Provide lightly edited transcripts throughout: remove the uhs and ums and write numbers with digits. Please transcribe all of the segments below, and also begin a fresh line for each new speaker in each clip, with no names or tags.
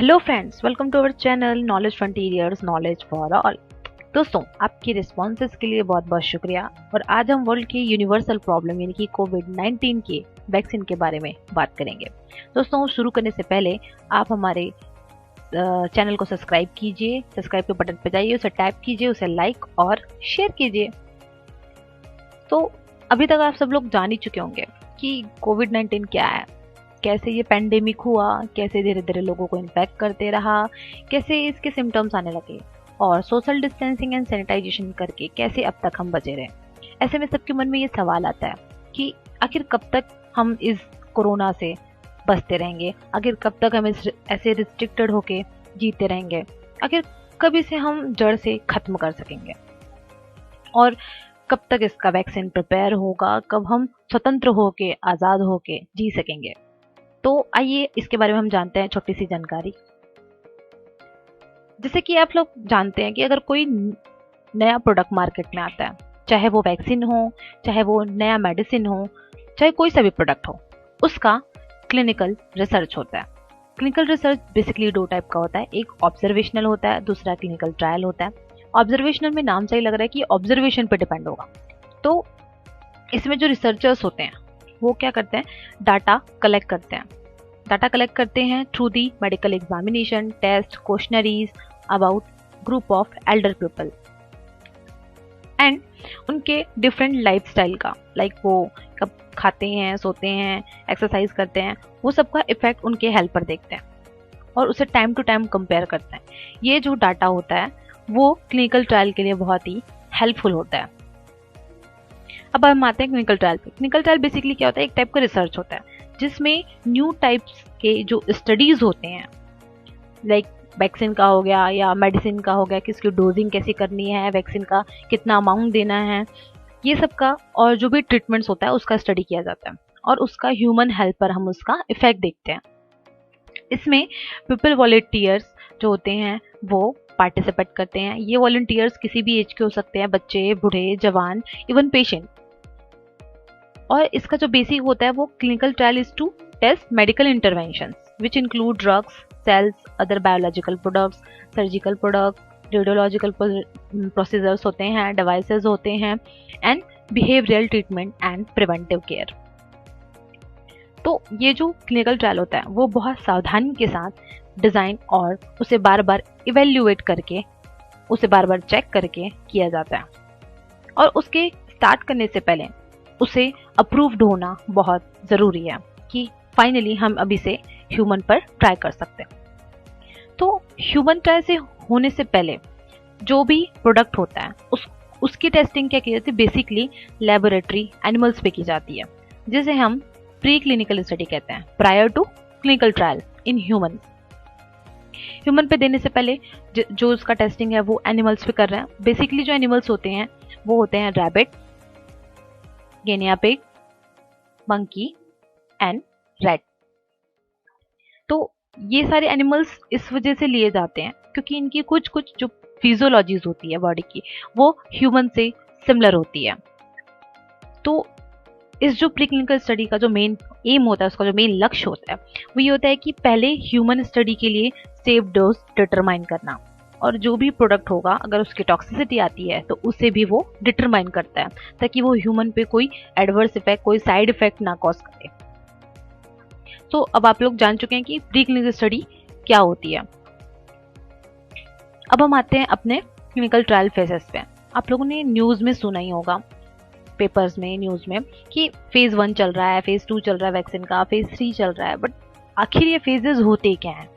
Hello friends, welcome to our channel knowledge frontiers, knowledge for all. दोस्तों, आपकी responses के लिए बहुत बहुत शुक्रिया। और आज हम वर्ल्ड की यूनिवर्सल प्रॉब्लम यानी कि कोविड-19 के वैक्सीन के बारे में बात करेंगे। दोस्तों, शुरू करने से पहले आप हमारे चैनल को सब्सक्राइब कीजिए। सब्सक्राइब के बटन पर जाइए, उसे टैप कीजिए, उसे लाइक और शेयर कीजिए। तो अभी तक आप सब लोग जान ही चुके होंगे कि कोविड-19 क्या है, कैसे ये पैंडेमिक हुआ, कैसे धीरे धीरे लोगों को इन्फेक्ट करते रहा, कैसे इसके सिम्टम्स आने लगे और सोशल डिस्टेंसिंग एंड सैनिटाइजेशन करके कैसे अब तक हम बचे रहे। ऐसे में सबके मन में ये सवाल आता है कि आखिर कब तक हम इस कोरोना से बचते रहेंगे, आखिर कब तक हम ऐसे रिस्ट्रिक्टेड होके जीते रहेंगे, आखिर कब इसे हम जड़ से खत्म कर सकेंगे और कब तक इसका वैक्सीन प्रिपेयर होगा, कब हम स्वतंत्र होके आज़ाद होके जी सकेंगे। तो आइए इसके बारे में हम जानते हैं छोटी सी जानकारी। जैसे कि आप लोग जानते हैं कि अगर कोई नया प्रोडक्ट मार्केट में आता है, चाहे वो वैक्सीन हो, चाहे वो नया मेडिसिन हो, चाहे कोई सा भी प्रोडक्ट हो, उसका क्लिनिकल रिसर्च होता है। क्लिनिकल रिसर्च बेसिकली दो टाइप का होता है, एक ऑब्जर्वेशनल होता है, दूसरा क्लिनिकल ट्रायल होता है। ऑब्जर्वेशनल में नाम से ही लग रहा है कि ऑब्जर्वेशन पे डिपेंड होगा। तो इसमें जो रिसर्चर्स होते हैं वो क्या करते हैं, डाटा कलेक्ट करते हैं। डाटा कलेक्ट करते हैं through the medical examination, test, questionnaires about group of elder people and उनके डिफरेंट लाइफस्टाइल का, लाइक वो कब खाते हैं, सोते हैं, एक्सरसाइज करते हैं, वो सबका इफेक्ट उनके हेल्थ पर देखते हैं और उसे टाइम टू टाइम कंपेयर करते हैं। ये जो डाटा होता है वो क्लिनिकल ट्रायल के लिए बहुत ही हेल्पफुल होता है। अब हम आते हैं क्लिनिकल ट्रायल पे। क्लिनिकल ट्रायल बेसिकली क्या होता है, एक टाइप का रिसर्च होता है जिसमें न्यू टाइप्स के जो स्टडीज होते हैं, लाइक वैक्सीन का हो गया या मेडिसिन का हो गया कि इसकी डोजिंग कैसी करनी है, वैक्सीन का कितना अमाउंट देना है, ये सब का और जो भी ट्रीटमेंट्स होता है उसका स्टडी किया जाता है और उसका ह्यूमन हेल्थ पर हम उसका इफेक्ट देखते हैं। इसमें पीपल वॉलंटियर्स जो होते हैं वो पार्टिसिपेट करते हैं। ये वॉलंटियर्स किसी भी एज के हो सकते हैं, बच्चे, बूढ़े, जवान, इवन पेशेंट। और इसका जो बेसिक होता है वो clinical trial is to test medical interventions which include drugs, cells, other biological products, surgical products, radiological procedures होते हैं, डिवाइसेस होते हैं and behavioural treatment and preventive care. तो ये जो क्लिनिकल ट्रायल होता है वो बहुत सावधानी के साथ डिजाइन और उसे बार बार इवेल्युएट करके, उसे बार बार चेक करके किया जाता है और उसके स्टार्ट करने से पहले उसे अप्रूव्ड होना बहुत ज़रूरी है कि फाइनली हम अभी से ह्यूमन पर ट्राई कर सकते हैं। तो ह्यूमन ट्राई से होने से पहले जो भी प्रोडक्ट होता है उसकी टेस्टिंग क्या की जाती है, बेसिकली लेबोरेटरी एनिमल्स पे की जाती है, जिसे हम प्री क्लिनिकल स्टडी कहते हैं, prior to clinical trial in human. Human पे देने से पहले जो उसका टेस्टिंग है वो एनिमल्स पे कर रहे हैं। बेसिकली जो एनिमल्स होते हैं वो होते हैं rabbit, Guinea pig, monkey and rat. तो ये सारे एनिमल्स इस वजह से लिए जाते हैं क्योंकि इनकी कुछ कुछ जो फिजियोलॉजीज होती है बॉडी की वो ह्यूमन से सिमिलर होती है। तो इस जो प्री क्लिनिकल स्टडी का जो मेन एम होता है, उसका जो मेन लक्ष्य होता है वो ये होता है कि पहले ह्यूमन स्टडी के लिए सेफ डोज डिटरमाइन करना और जो भी प्रोडक्ट होगा अगर उसकी टॉक्सिसिटी आती है तो उसे भी वो डिटरमाइन करता है ताकि वो ह्यूमन पे कोई एडवर्स इफेक्ट, कोई साइड इफेक्ट ना कॉज करे। तो अब आप लोग जान चुके हैं कि प्री क्लिनिकल स्टडी क्या होती है। अब हम आते हैं अपने क्लिनिकल ट्रायल फेजेस पे। आप लोगों ने न्यूज में सुना ही होगा, पेपर्स में, न्यूज में, कि फेज 1 चल रहा है, फेज 2 चल रहा है वैक्सीन का, फेज 3 चल रहा है। बट आखिर ये फेजेस होते क्या हैं,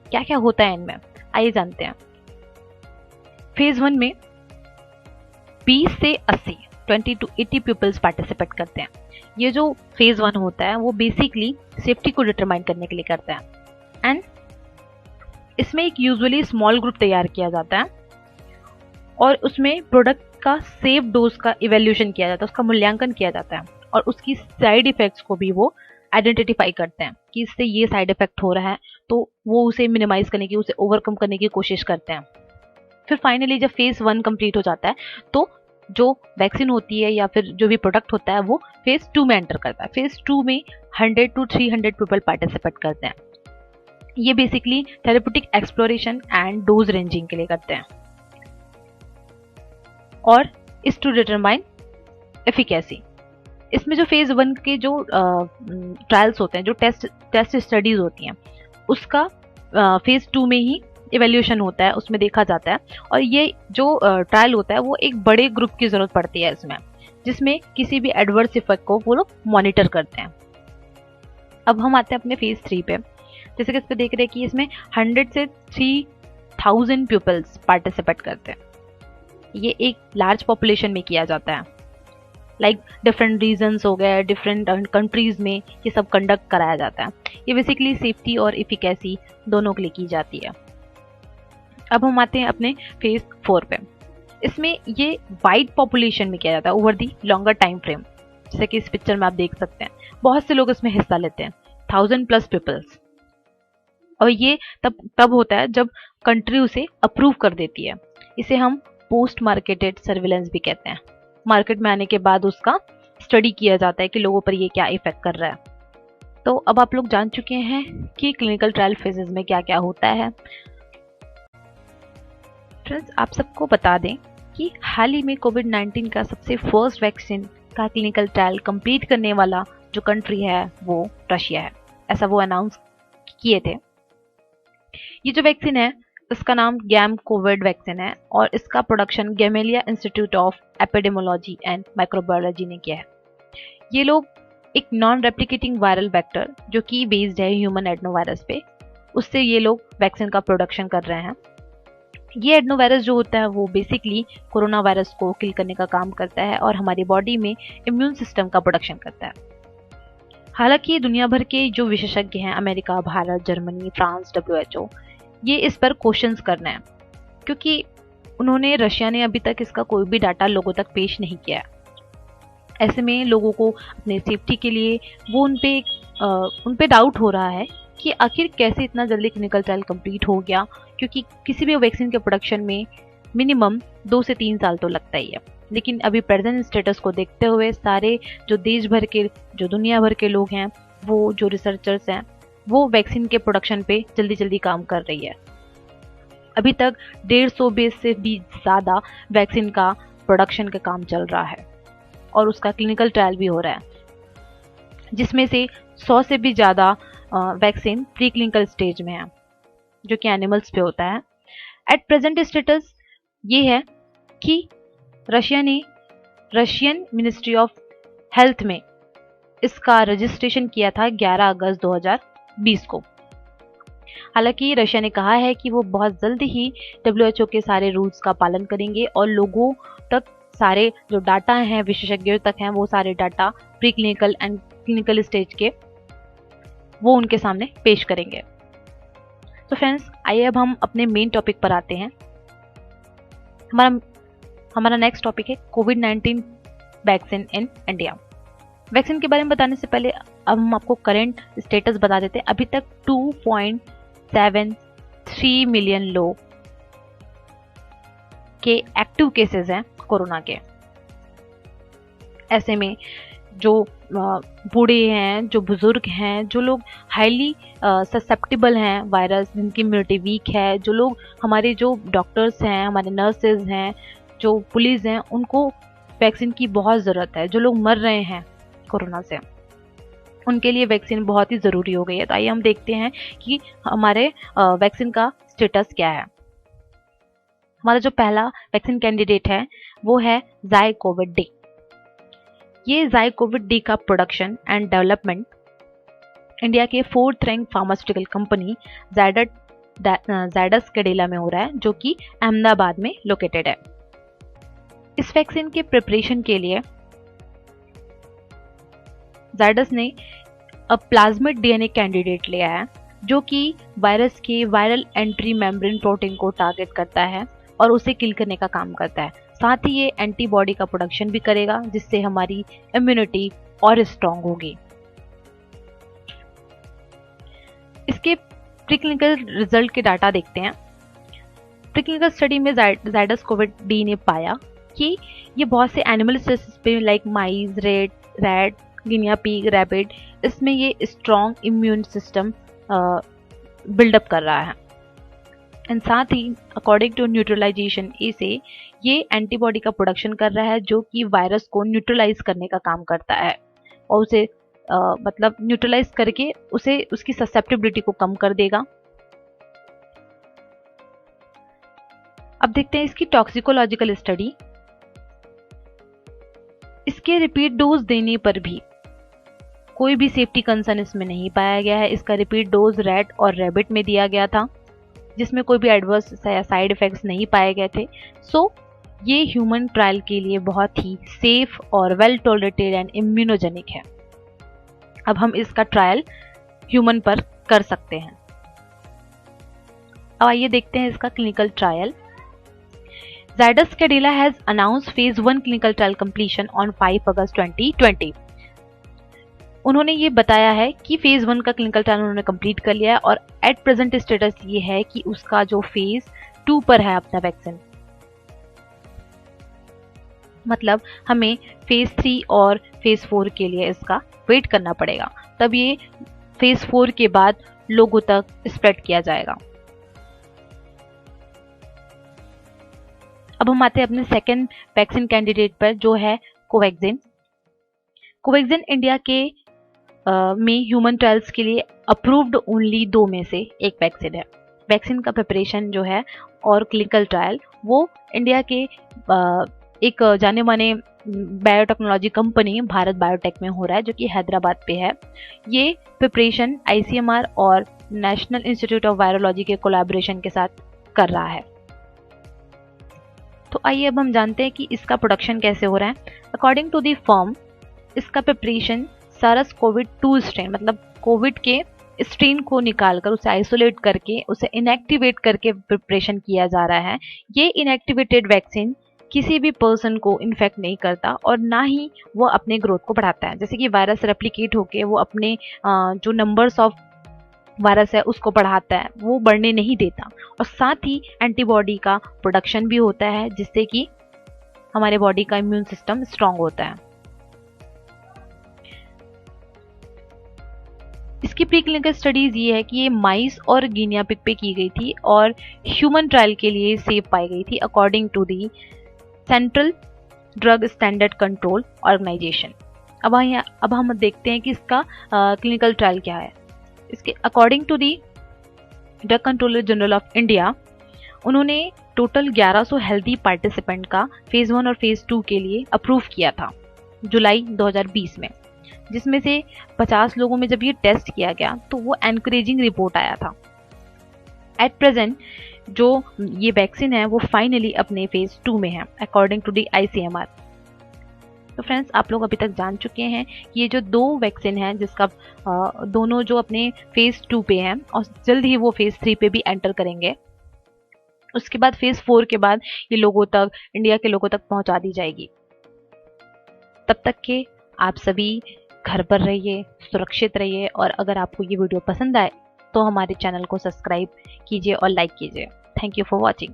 क्या क्या होता है इनमें, आइए जानते हैं। फेज 1 में 20 से 80, 20 to 80 पीपल्स पार्टिसिपेट करते हैं। ये जो फेज 1 होता है वो बेसिकली सेफ्टी को डिटरमाइन करने के लिए करता है एंड इसमें एक यूजुअली स्मॉल ग्रुप तैयार किया जाता है और उसमें प्रोडक्ट का सेफ डोज का इवेल्यूशन किया जाता है, उसका मूल्यांकन किया जाता है और उसकी साइड इफेक्ट्स को भी वो आइडेंटिफाई करते हैं कि इससे ये साइड इफेक्ट हो रहा है, तो वो उसे मिनिमाइज करने की, उसे ओवरकम करने की कोशिश करते हैं। फिर फाइनली जब फेज 1 कंप्लीट हो जाता है तो जो वैक्सीन होती है या फिर जो भी प्रोडक्ट होता है वो फेज 2 में एंटर करता है। फेज 2 में 100 to 300 पीपल पार्टिसिपेट करते हैं ये basically therapeutic exploration and dose ranging के लिए करते हैं और इज टू डिटरमाइन एफिकेसी। इसमें जो फेज 1 के जो ट्रायल्स होते हैं, जो टेस्ट स्टडीज होती हैं, उसका फेज 2 में ही इवेल्यूशन होता है, उसमें देखा जाता है। और ये जो ट्रायल होता है वो एक बड़े ग्रुप की जरूरत पड़ती है इसमें, जिसमें किसी भी एडवर्स इफेक्ट को वो लोग मॉनिटर करते हैं। अब हम आते हैं अपने फेज 3 पे। जैसे कि इस पे देख रहे हैं कि इसमें 100 से 3000 पीपल्स पार्टिसिपेट करते हैं। ये एक लार्ज पॉपुलेशन में किया जाता है, लाइक डिफरेंट रीजन्स हो गए, डिफरेंट कंट्रीज में ये सब कंडक्ट कराया जाता है। ये बेसिकली सेफ्टी और इफिकेसी दोनों के लिए की जाती है। अब हम आते हैं अपने फेज 4 पे। इसमें ये वाइड पॉपुलेशन में किया जाता है over the longer time frame. जैसे कि इस पिक्चर में आप देख सकते हैं, बहुत से लोग इसमें हिस्सा लेते हैं, 1000+ पीपल्स। और ये तब होता है जब कंट्री उसे अप्रूव कर देती है। इसे हम पोस्ट मार्केटेड सर्विलेंस भी कहते हैं। मार्केट में आने के बाद उसका स्टडी किया जाता है कि लोगों पर ये क्या इफेक्ट कर रहा है। तो अब आप लोग जान चुके हैं कि क्लिनिकल ट्रायल फेजेस में क्या क्या होता है। फ्रेंड्स, आप सबको बता दें कि हाल ही में कोविड-19 का सबसे फर्स्ट वैक्सीन का क्लिनिकल ट्रायल कंप्लीट करने वाला जो कंट्री है वो रशिया है। ऐसा वो अनाउंस किए थे। ये जो वैक्सीन है इसका नाम गैम कोविड वैक्सीन है और इसका production Gamaleya Institute of Epidemiology and Microbiology ने किया है। ये लोग एक नॉन रेप्लिकेटिंग वायरल वेक्टर जो कि बेस्ड है ह्यूमन एडनोवायरस पे, उससे ये लोग वैक्सीन का प्रोडक्शन कर रहे हैं। ये एडनोवायरस जो होता है वो बेसिकली कोरोना वायरस को किल करने का काम करता है और हमारी बॉडी में इम्यून सिस्टम का प्रोडक्शन करता है। हालांकि दुनिया भर के जो विशेषज्ञ हैं, America, Bharat, Germany, France, WHO, ये इस पर क्वेश्चंस कर रहे हैं क्योंकि रशिया ने अभी तक इसका कोई भी डाटा लोगों तक पेश नहीं किया है। ऐसे में लोगों को अपने सेफ्टी के लिए वो उन पे डाउट हो रहा है कि आखिर कैसे इतना जल्दी क्लिनिकल ट्रायल कंप्लीट हो गया, क्योंकि किसी भी वैक्सीन के प्रोडक्शन में मिनिमम 2 से 3 साल तो लगता ही है। लेकिन अभी प्रेजेंट स्टेटस को देखते हुए सारे जो देश भर के, जो दुनिया भर के लोग हैं, वो जो रिसर्चर्स हैं, वो वैक्सीन के प्रोडक्शन पे जल्दी जल्दी काम कर रही है। अभी तक 150 बेस से भी ज़्यादा वैक्सीन का प्रोडक्शन का काम चल रहा है और उसका क्लिनिकल ट्रायल भी हो रहा है, जिसमें से 100 से भी ज़्यादा वैक्सीन प्री क्लिनिकल स्टेज में है, जो कि एनिमल्स पे होता है। एट प्रेजेंट स्टेटस ये है कि रशिया ने रशियन मिनिस्ट्री ऑफ हेल्थ में इसका रजिस्ट्रेशन किया था 11 अगस्त 2020 को। हालांकि रशिया ने कहा है कि वो बहुत जल्द ही WHO के सारे रूल्स का पालन करेंगे और लोगों तक सारे जो डाटा हैं, विशेषज्ञों तक हैं, वो सारे data pre clinical and clinical stage के वो उनके सामने पेश करेंगे। तो फ्रेंड्स, आइए अब हम अपने मेन टॉपिक पर आते हैं। हमारा नेक्स्ट टॉपिक है कोविड-19 वैक्सीन इन इंडिया। वैक्सीन के बारे में बताने से पहले अब हम आपको करंट स्टेटस बता देते हैं। अभी तक 2.73 मिलियन लोग के एक्टिव केसेस हैं कोरोना के। ऐसे में जो बूढ़े हैं, जो बुजुर्ग हैं, जो लोग हाईली ससेप्टेबल हैं वायरस, जिनकी इम्यूनिटी वीक है, जो लोग हमारे जो डॉक्टर्स हैं, हमारे नर्सेज हैं, जो पुलिस हैं, उनको वैक्सीन की बहुत ज़रूरत है। जो लोग मर रहे हैं कोरोना से, उनके लिए वैक्सीन बहुत ही ज़रूरी हो गई है। तो आइए हम देखते हैं कि हमारे वैक्सीन का स्टेटस क्या है। हमारा जो पहला वैक्सीन कैंडिडेट है वो है ज़ायकोविड-डी। ये ज़ायकोविड-डी का प्रोडक्शन एंड डेवलपमेंट इंडिया के 4th rank pharmaceutical company Zydus Cadila में हो रहा है, जो कि अहमदाबाद में लोकेटेड है। इस वैक्सीन के प्रिपरेशन के लिए ज़ायडस ने अब प्लाज्मिड DNA कैंडिडेट लिया है, जो कि वायरस के वायरल एंट्री मेम्ब्रेन प्रोटीन को टारगेट करता है और उसे किल करने का काम करता है। साथ ही ये एंटीबॉडी का प्रोडक्शन भी करेगा, जिससे हमारी इम्यूनिटी और स्ट्रॉन्ग होगी। इसके प्रीक्लिनिकल रिजल्ट के डाटा देखते हैं। प्रीक्लिनिकल स्टडी में ज़ायडस कोविड-डी ने पाया कि ये बहुत से एनिमल स्पेसीज पे लाइक माइस, रैट, गिनिया पिग, रैबिट, इसमें ये स्ट्रॉन्ग इम्यून सिस्टम बिल्डअप कर रहा है। एंड साथ ही अकॉर्डिंग टू न्यूट्रलाइजेशन ए से ये एंटीबॉडी का प्रोडक्शन कर रहा है जो कि वायरस को न्यूट्रलाइज करने का काम करता है और उसे मतलब न्यूट्रलाइज करके उसे उसकी ससेप्टिबिलिटी को कम कर देगा। अब देखते हैं इसकी टॉक्सिकोलॉजिकल स्टडी। इसके रिपीट डोज देने पर भी कोई भी सेफ्टी कंसर्न इसमें नहीं पाया गया है। इसका रिपीट डोज रैट और रैबिट में दिया गया था जिसमें कोई भी एडवर्स साइड इफेक्ट्स नहीं पाए गए थे। सो ये ह्यूमन ट्रायल के लिए बहुत ही सेफ और वेल टॉलरेटेड एंड इम्यूनोजेनिक है। अब हम इसका ट्रायल ह्यूमन पर कर सकते हैं। अब आइए देखते हैं इसका clinical trial. Zydus Cadila has announced phase 1 clinical trial completion on 5 अगस्त 2020। उन्होंने ये बताया है कि फेज 1 का क्लिनिकल ट्रायल उन्होंने कंप्लीट कर लिया है और एट प्रेजेंट स्टेटस ये है कि उसका जो फेज 2 पर है अपना वैक्सीन, मतलब हमें फेज 3 और फेज 4 के लिए इसका वेट करना पड़ेगा, तब ये फेज 4 के बाद लोगों तक स्प्रेड किया जाएगा। अब हम आते हैं अपने सेकेंड वैक्सीन कैंडिडेट पर जो है कोवैक्सीन। कोवैक्सीन इंडिया के में ह्यूमन ट्रायल्स के लिए अप्रूव्ड ओनली 2 में से एक वैक्सीन है। वैक्सीन का प्रिपरेशन जो है और क्लिनिकल ट्रायल वो इंडिया के एक जाने माने बायोटेक्नोलॉजी कंपनी भारत बायोटेक में हो रहा है जो कि हैदराबाद पे है। ये प्रिपरेशन ICMR और नेशनल इंस्टीट्यूट ऑफ वायरोलॉजी के कोलैबोरेशन के साथ कर रहा है। तो आइए अब हम जानते हैं कि इसका प्रोडक्शन कैसे हो रहा है। अकॉर्डिंग टू दी फर्म इसका प्रिपरेशन SARS-CoV-2 स्ट्रेन, मतलब कोविड के स्ट्रेन को निकालकर उसे आइसोलेट करके उसे इनएक्टिवेट करके प्रिपरेशन किया जा रहा है। ये इनएक्टिवेटेड वैक्सीन किसी भी पर्सन को इन्फेक्ट नहीं करता और ना ही वो अपने ग्रोथ को बढ़ाता है। जैसे कि वायरस रेप्लिकेट होके वो अपने जो नंबर्स ऑफ वायरस है उसको बढ़ाता है, वो बढ़ने नहीं देता। और साथ ही एंटीबॉडी का प्रोडक्शन भी होता है जिससे कि हमारे बॉडी का इम्यून सिस्टम स्ट्रांग होता है। इसकी प्री क्लिनिकल स्टडीज ये है कि ये माइस और गिनिया पिग पे की गई थी और ह्यूमन ट्रायल के लिए सेफ पाई गई थी according to the central drug standard control organisation. अब हम देखते हैं कि इसका क्लिनिकल ट्रायल क्या है। इसके according to the drug controller general of India उन्होंने टोटल 1100 हेल्दी पार्टिसिपेंट का फेज 1 और फेज 2 के लिए अप्रूव किया था जुलाई 2020 में, जिसमें से 50 लोगों में जब ये टेस्ट किया गया तो वो एनकरेजिंग रिपोर्ट आया था। एट प्रेजेंट जो ये वैक्सीन है वो फाइनली अपने फेज 2 में है अकॉर्डिंग टू दी ICMR। तो फ्रेंड्स आप लोग अभी तक जान चुके हैं कि ये जो 2 वैक्सीन हैं जिसका दोनों जो अपने फेज 2 पे हैं और जल्द ही वो फेज 3 पे भी एंटर करेंगे। उसके बाद फेज 4 के बाद ये लोगों तक, इंडिया के लोगों तक पहुंचा दी जाएगी। तब तक के आप सभी घर पर रहिए, सुरक्षित रहिए और अगर आपको ये वीडियो पसंद आए तो हमारे चैनल को सब्सक्राइब कीजिए और लाइक कीजिए। Thank you for watching.